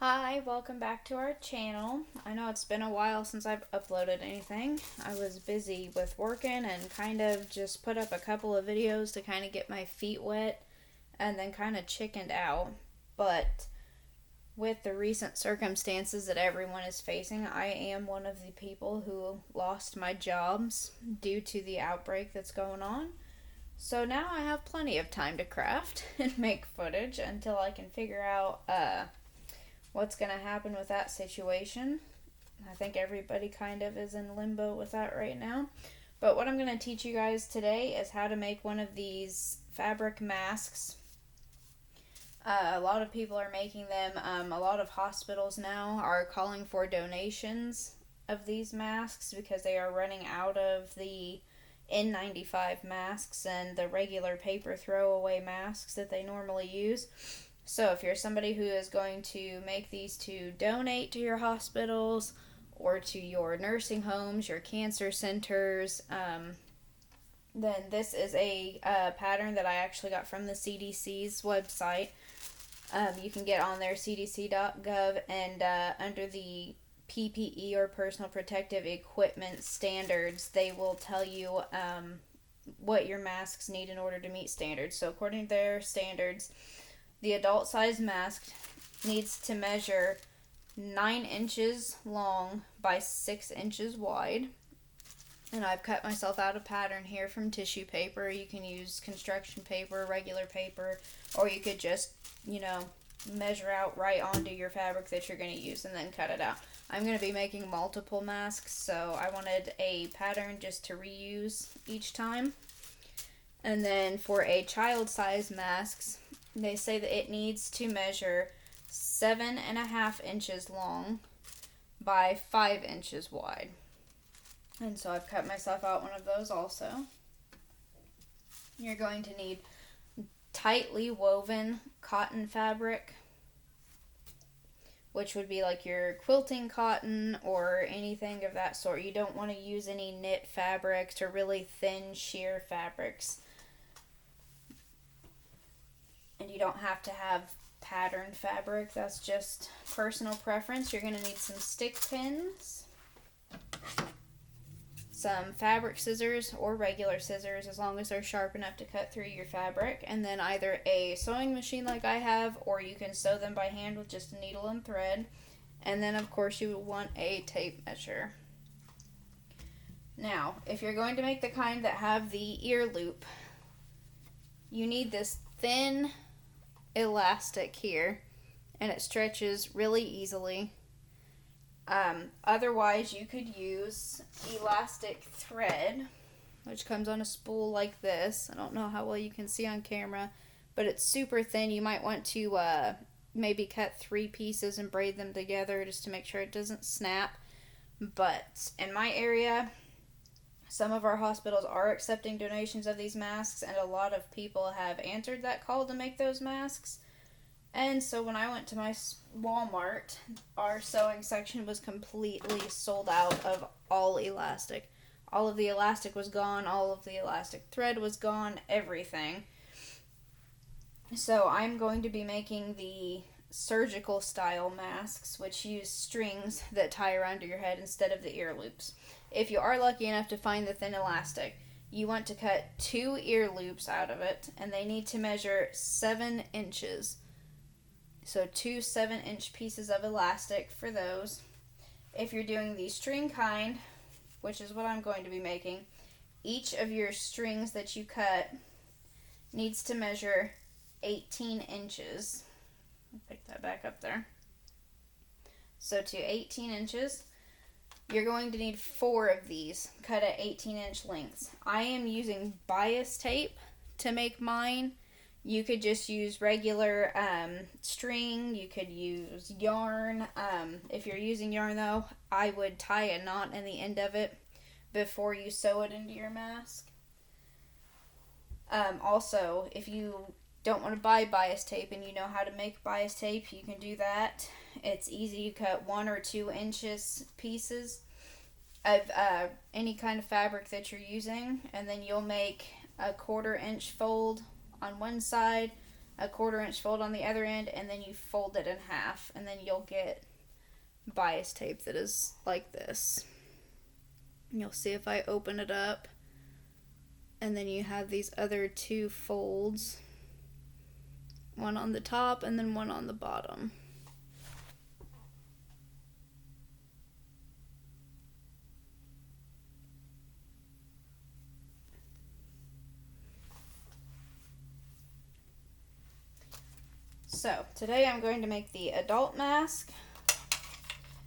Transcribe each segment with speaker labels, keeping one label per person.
Speaker 1: Hi, welcome back to our channel. I know it's been a while since I've uploaded anything. I was busy with working and kind of just put up a couple of videos to kind of get my feet wet and then kind of chickened out. But with the recent circumstances that everyone is facing, I am one of the people who lost my jobs due to the outbreak that's going on. So now I have plenty of time to craft and make footage until I can figure out what's going to happen with that situation. I think everybody kind of is in limbo with that right now. But what I'm going to teach you guys today is how to make one of these fabric masks. A lot of people are making them. A lot of hospitals now are calling for donations of these masks because they are running out of the N95 masks and the regular paper throwaway masks that they normally use. So if you're somebody who is going to make these to donate to your hospitals or to your nursing homes, your cancer centers, then this is a pattern that I actually got from the CDC's website. You can get on their cdc.gov and under the PPE or personal protective equipment standards, they will tell you what your masks need in order to meet standards. So according to their standards, the adult size mask needs to measure 9 inches long by 6 inches wide. And I've cut myself out a pattern here from tissue paper. You can use construction paper, regular paper, or you could just, measure out right onto your fabric that you're going to use and then cut it out. I'm going to be making multiple masks, so I wanted a pattern just to reuse each time. And then for a child size masks, they say that it needs to measure 7.5 inches long by 5 inches wide. And so I've cut myself out one of those also. You're going to need tightly woven cotton fabric, which would be like your quilting cotton or anything of that sort. You don't want to use any knit fabrics or really thin sheer fabrics. And you don't have to have patterned fabric. That's just personal preference. You're going to need some stick pins, some fabric scissors or regular scissors as long as they're sharp enough to cut through your fabric, and then either a sewing machine like I have, or you can sew them by hand with just a needle and thread. And then of course you would want a tape measure. Now, if you're going to make the kind that have the ear loop, you need this thin elastic here, and it stretches really easily. Otherwise, you could use elastic thread, which comes on a spool like this. I don't know how well you can see on camera, but it's super thin. You might want to maybe cut 3 pieces and braid them together just to make sure it doesn't snap. But in my area, some of our hospitals are accepting donations of these masks, and a lot of people have answered that call to make those masks. And so when I went to my Walmart, our sewing section was completely sold out of all elastic. All of the elastic was gone, all of the elastic thread was gone, everything. So I'm going to be making the surgical style masks, which use strings that tie around your head instead of the ear loops. If you are lucky enough to find the thin elastic, you want to cut 2 ear loops out of it, and they need to measure 7 inches. So 2 7-inch pieces of elastic for those. If you're doing the string kind, which is what I'm going to be making, each of your strings that you cut needs to measure 18 inches. I'll pick that back up there. So to 18 inches, you're going to need 4 of these cut at 18-inch lengths. I am using bias tape to make mine. You could just use regular string. You could use yarn. If you're using yarn, though, I would tie a knot in the end of it before you sew it into your mask. Also, if you don't want to buy bias tape and you know how to make bias tape, you can do that. It's easy. You cut 1 or 2 inches pieces of any kind of fabric that you're using, and then you'll make a 1/4 inch fold on one side, a 1/4 inch fold on the other end, and then you fold it in half, and then you'll get bias tape that is like this. And you'll see if I open it up, and then you have these other 2 folds, one on the top and then one on the bottom. So today I'm going to make the adult mask,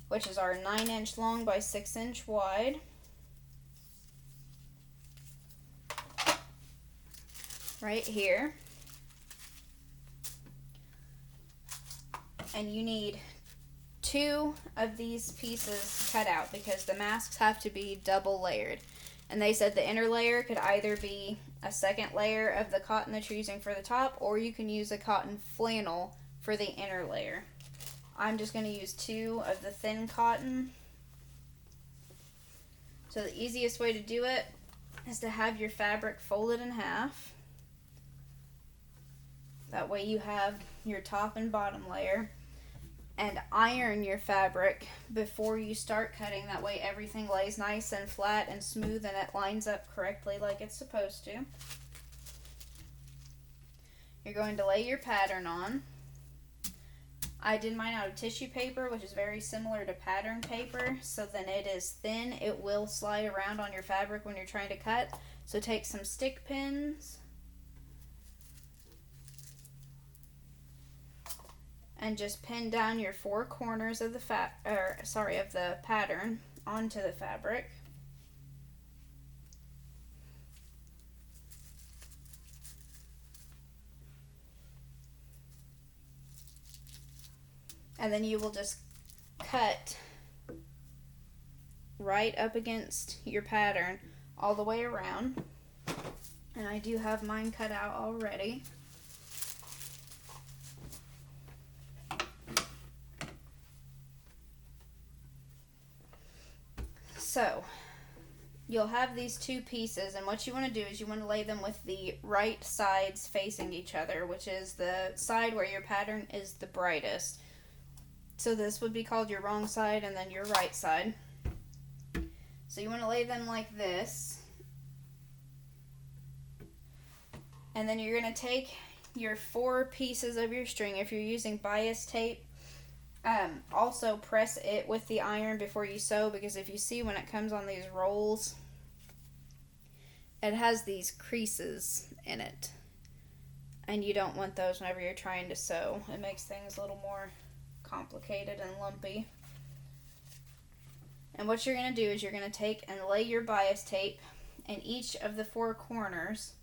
Speaker 1: which is our 9-inch long by 6-inch wide. Right here. And you need 2 of these pieces cut out because the masks have to be double layered. And they said the inner layer could either be a second layer of the cotton that you're using for the top, or you can use a cotton flannel for the inner layer. I'm just going to use 2 of the thin cotton. So the easiest way to do it is to have your fabric folded in half. That way you have your top and bottom layer. And iron your fabric before you start cutting. That way everything lays nice and flat and smooth and it lines up correctly like it's supposed to. You're going to lay your pattern on. I did mine out of tissue paper, which is very similar to pattern paper. So then it is thin. It will slide around on your fabric when you're trying to cut. So take some stick pins and just pin down your 4 corners of the pattern onto the fabric. And then you will just cut right up against your pattern all the way around. And I do have mine cut out already. So, you'll have these 2 pieces, and what you want to do is you want to lay them with the right sides facing each other, which is the side where your pattern is the brightest. So this would be called your wrong side and then your right side. So you want to lay them like this. And then you're going to take your 4 pieces of your string. If you're using bias tape, also press it with the iron before you sew, because if you see when it comes on these rolls, it has these creases in it. And you don't want those whenever you're trying to sew. It makes things a little more complicated and lumpy. And what you're going to do is you're going to take and lay your bias tape in each of the 4 corners,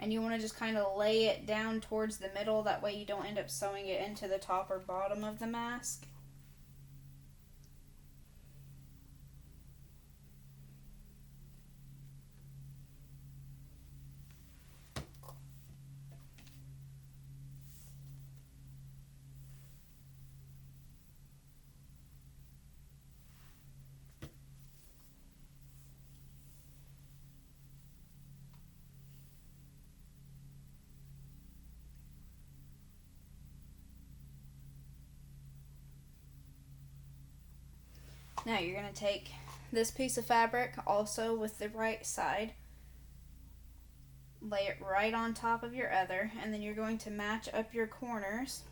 Speaker 1: and you want to just kind of lay it down towards the middle. That way you don't end up sewing it into the top or bottom of the mask. Now you're going to take this piece of fabric also with the right side, lay it right on top of your other, and then you're going to match up your corners.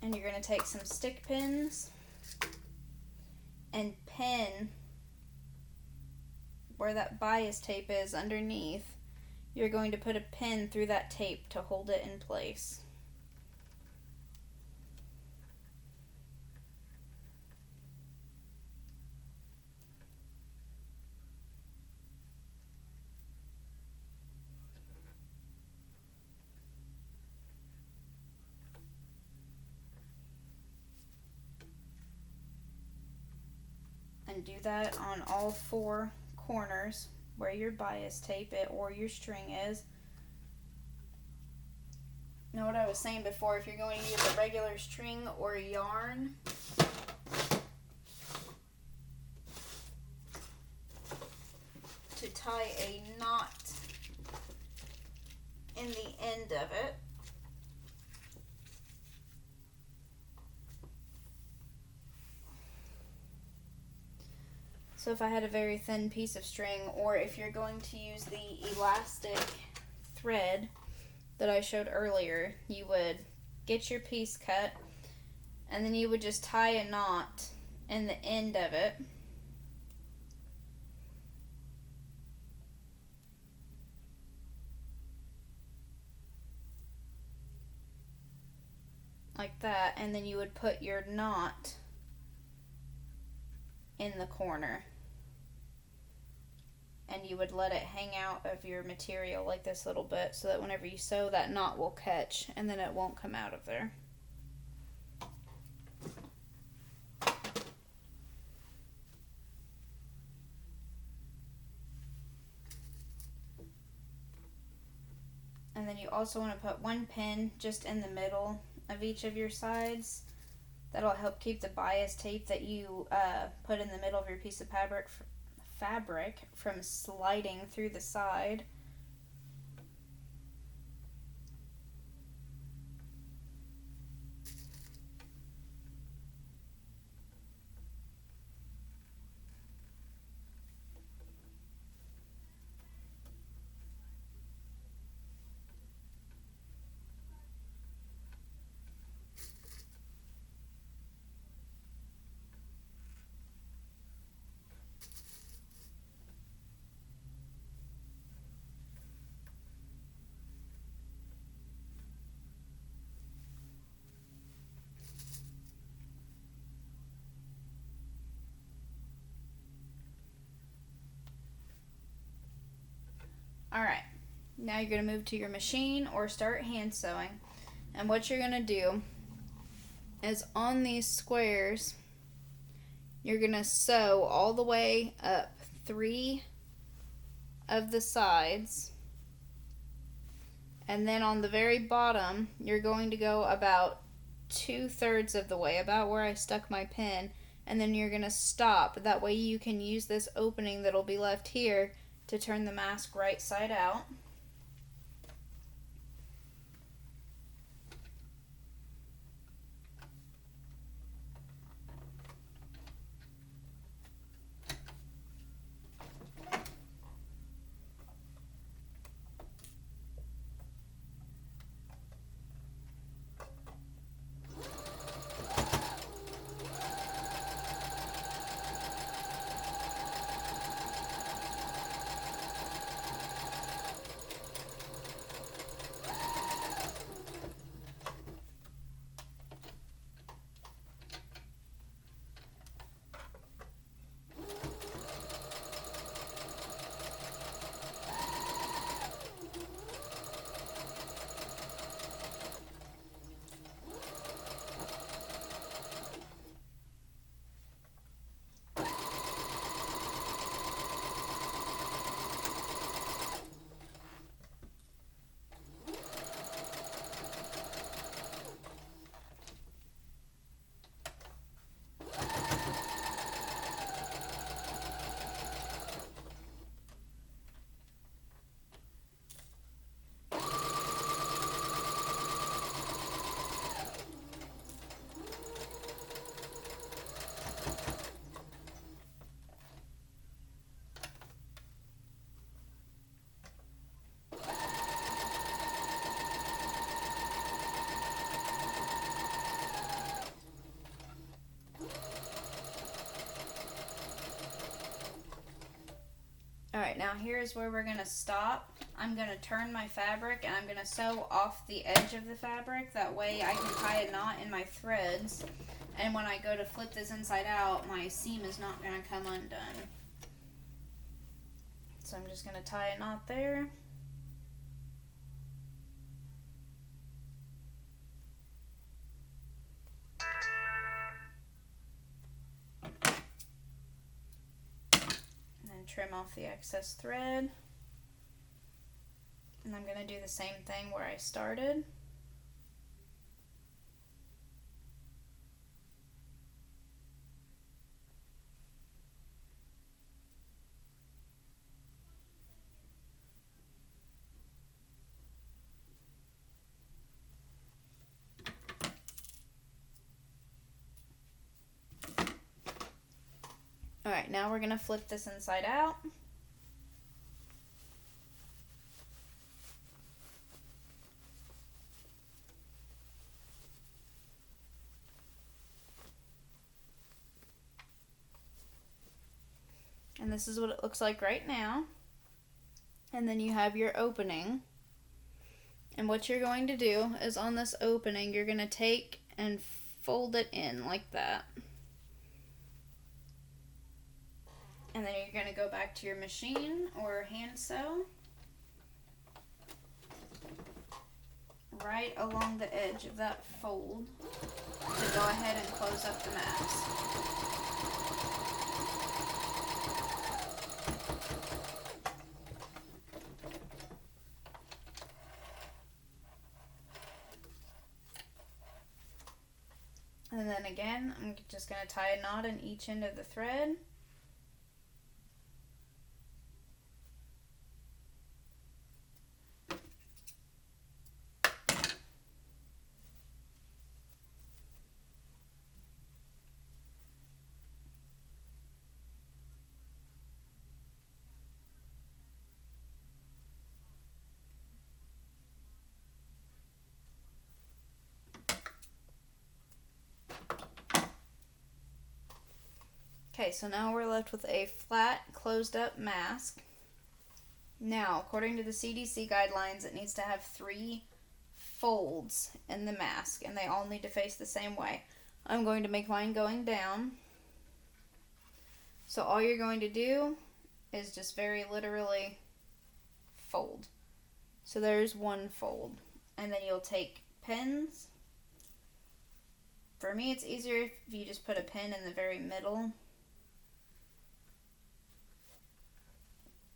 Speaker 1: And you're going to take some stick pins and pin where that bias tape is underneath. You're going to put a pin through that tape to hold it in place. And do that on all 4 corners where your bias tape or your string is. Now what I was saying before, if you're going to use a regular string or yarn, to tie a knot in the end of it. So if I had a very thin piece of string, or if you're going to use the elastic thread that I showed earlier, you would get your piece cut, and then you would just tie a knot in the end of it. Like that, and then you would put your knot in the corner. And you would let it hang out of your material like this little bit, so that whenever you sew, that knot will catch and then it won't come out of there. And then you also want to put one pin just in the middle of each of your sides. That'll help keep the bias tape that you put in the middle of your piece of fabric from sliding through the side. Alright, now you're going to move to your machine or start hand sewing. And what you're going to do is on these squares, you're going to sew all the way up 3 of the sides. And then on the very bottom, you're going to go about 2/3 of the way, about where I stuck my pin. And then you're going to stop. That way you can use this opening that'll be left here to turn the mask right side out. Alright, now here's where we're going to stop. I'm going to turn my fabric and I'm going to sew off the edge of the fabric. That way I can tie a knot in my threads. And when I go to flip this inside out, my seam is not going to come undone. So I'm just going to tie a knot there. Trim off the excess thread, and I'm going to do the same thing where I started. Alright, now we're going to flip this inside out. And this is what it looks like right now. And then you have your opening. And what you're going to do is on this opening, you're going to take and fold it in like that. And then you're going to go back to your machine or hand sew. Right along the edge of that fold to go ahead and close up the mask. And then again, I'm just going to tie a knot in each end of the thread. Okay, so now we're left with a flat, closed up mask. Now, according to the CDC guidelines, it needs to have 3 folds in the mask, and they all need to face the same way. I'm going to make mine going down. So all you're going to do is just very literally fold. So there's 1 fold. And then you'll take pins. For me, it's easier if you just put a pin in the very middle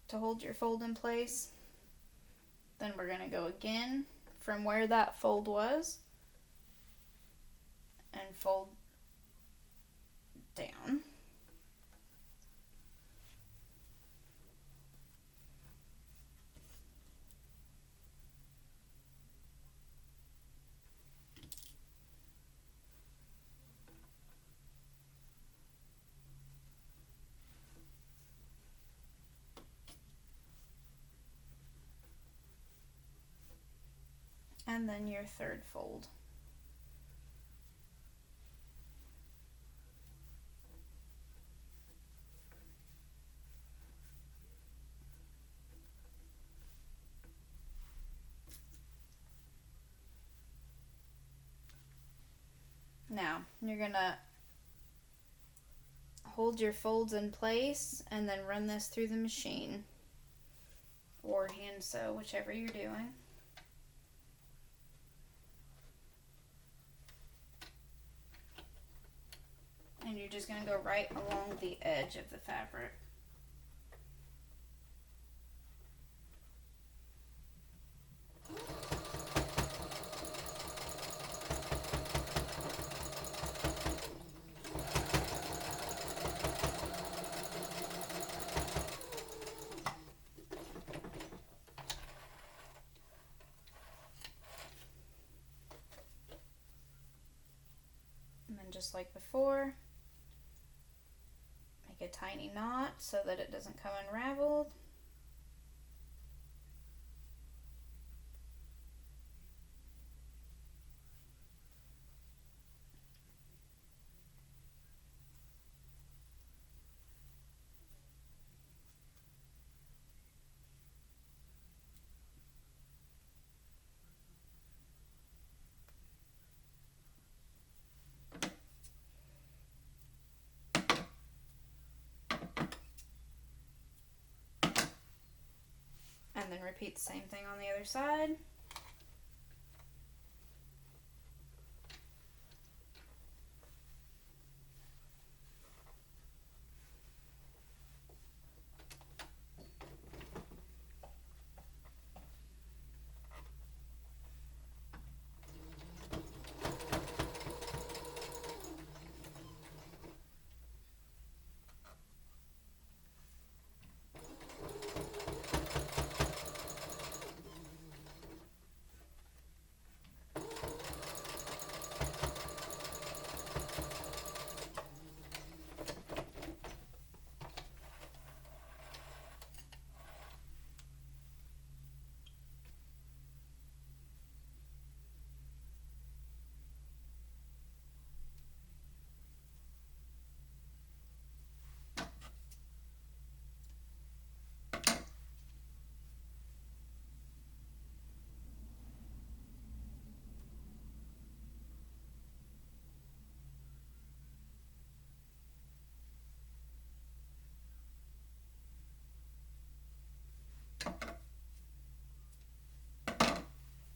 Speaker 1: to hold your fold in place. Then we're going to go again from where that fold was and fold down. And then your 3rd fold. Now, you're going to hold your folds in place and then run this through the machine or hand sew, whichever you're doing. And you're just going to go right along the edge of the fabric. And then just like before, make a tiny knot so that it doesn't come unraveled. And then repeat the same thing on the other side.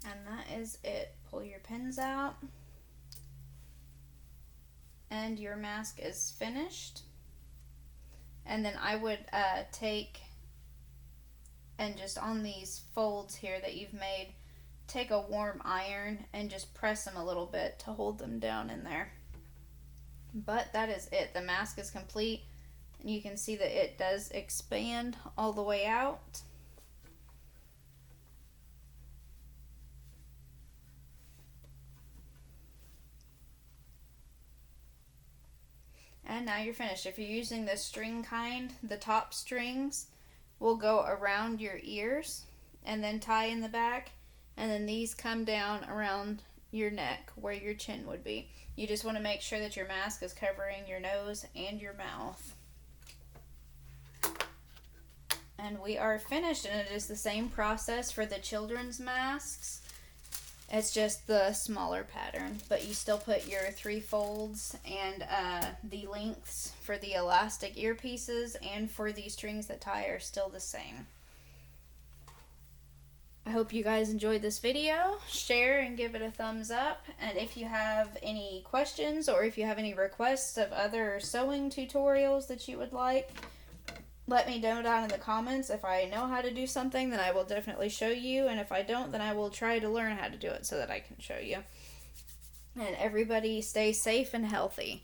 Speaker 1: And that is it. Pull your pins out. And your mask is finished. And then I would take, and just on these folds here that you've made, take a warm iron and just press them a little bit to hold them down in there. But that is it. The mask is complete. And you can see that it does expand all the way out. And now you're finished. If you're using the string kind, the top strings will go around your ears and then tie in the back. And then these come down around your neck where your chin would be. You just want to make sure that your mask is covering your nose and your mouth. And we are finished, and it is the same process for the children's masks. It's just the smaller pattern, but you still put your 3 folds and the lengths for the elastic earpieces and for the strings that tie are still the same. I hope you guys enjoyed this video. Share and give it a thumbs up. And if you have any questions or if you have any requests of other sewing tutorials that you would like, let me know down in the comments. If I know how to do something, then I will definitely show you. And if I don't, then I will try to learn how to do it so that I can show you. And everybody stay safe and healthy.